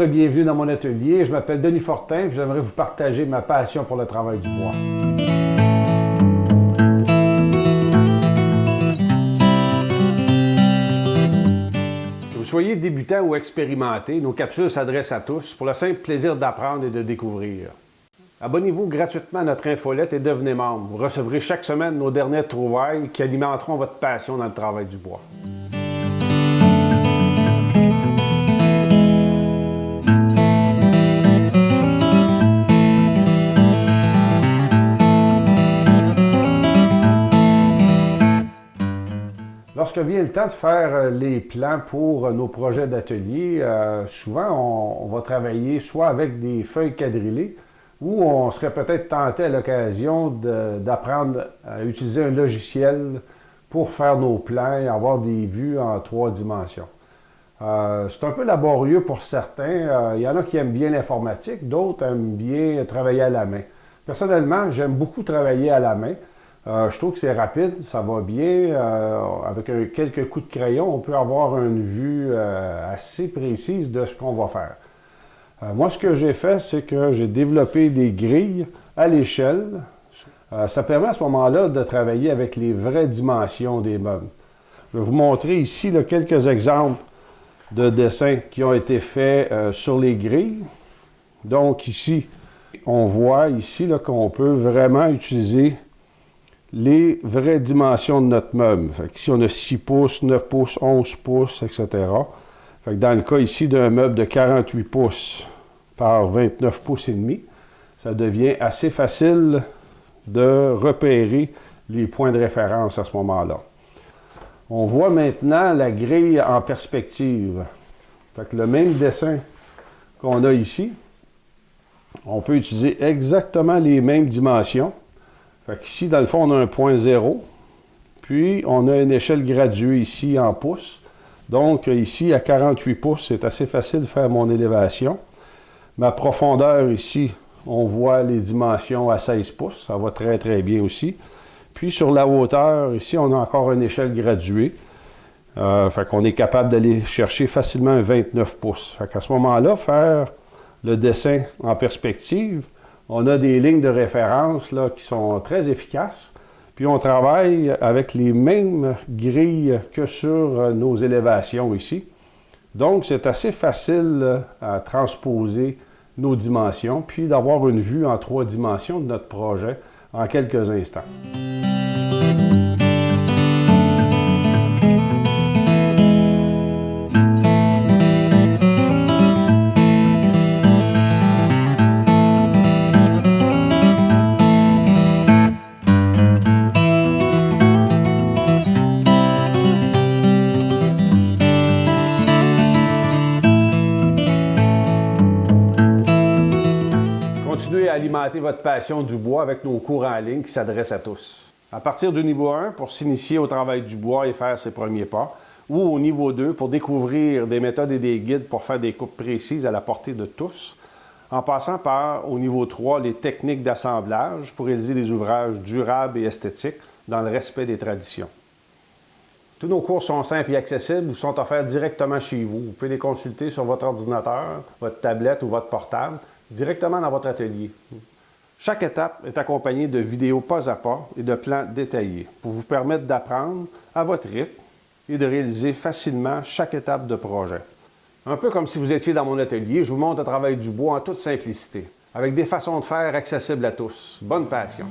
et bienvenue dans mon atelier. Je m'appelle Denis Fortin et j'aimerais vous partager ma passion pour le travail du bois. Que vous soyez débutant ou expérimenté, nos capsules s'adressent à tous pour le simple plaisir d'apprendre et de découvrir. Abonnez-vous gratuitement à notre infolette et devenez membre. Vous recevrez chaque semaine nos dernières trouvailles qui alimenteront votre passion dans le travail du bois. Lorsque vient le temps de faire les plans pour nos projets d'atelier, souvent on va travailler soit avec des feuilles quadrillées ou on serait peut-être tenté à l'occasion d'apprendre à utiliser un logiciel pour faire nos plans et avoir des vues en 3 dimensions. C'est un peu laborieux pour certains. Il y en a qui aiment bien l'informatique, d'autres aiment bien travailler à la main. Personnellement, j'aime beaucoup travailler à la main. Je trouve que c'est rapide, ça va bien. Avec quelques coups de crayon, on peut avoir une vue assez précise de ce qu'on va faire. Moi, ce que j'ai fait, c'est que j'ai développé des grilles à l'échelle. Ça permet à ce moment-là de travailler avec les vraies dimensions des meubles. Je vais vous montrer ici là, quelques exemples de dessins qui ont été faits sur les grilles. Donc ici, on voit ici qu'on peut vraiment utiliser les vraies dimensions de notre meuble. Fait ici, on a 6 pouces, 9 pouces, 11 pouces, etc. Fait que dans le cas ici d'un meuble de 48 pouces par 29 pouces et demi, ça devient assez facile de repérer les points de référence à ce moment-là. On voit maintenant la grille en perspective. Fait que le même dessin qu'on a ici, on peut utiliser exactement les mêmes dimensions. Fait qu'ici, dans le fond, on a un point 0. Puis, on a une échelle graduée ici en pouces. Donc, ici, à 48 pouces, c'est assez facile de faire mon élévation. Ma profondeur ici, on voit les dimensions à 16 pouces. Ça va très, très bien aussi. Puis, sur la hauteur, ici, on a encore une échelle graduée. Fait qu'on est capable d'aller chercher facilement un 29 pouces. Fait qu'à ce moment-là, faire le dessin en perspective, on a des lignes de référence là, qui sont très efficaces. Puis on travaille avec les mêmes grilles que sur nos élévations ici. Donc c'est assez facile à transposer nos dimensions, puis d'avoir une vue en 3 dimensions de notre projet en quelques instants. Continuez à alimenter votre passion du bois avec nos cours en ligne qui s'adressent à tous. À partir du niveau 1, pour s'initier au travail du bois et faire ses premiers pas, ou au niveau 2, pour découvrir des méthodes et des guides pour faire des coupes précises à la portée de tous, en passant par, au niveau 3, les techniques d'assemblage pour réaliser des ouvrages durables et esthétiques dans le respect des traditions. Tous nos cours sont simples et accessibles ou sont offerts directement chez vous. Vous pouvez les consulter sur votre ordinateur, votre tablette ou votre portable, directement dans votre atelier. Chaque étape est accompagnée de vidéos pas à pas et de plans détaillés pour vous permettre d'apprendre à votre rythme et de réaliser facilement chaque étape de projet. Un peu comme si vous étiez dans mon atelier, je vous montre le travail du bois en toute simplicité, avec des façons de faire accessibles à tous. Bonne passion!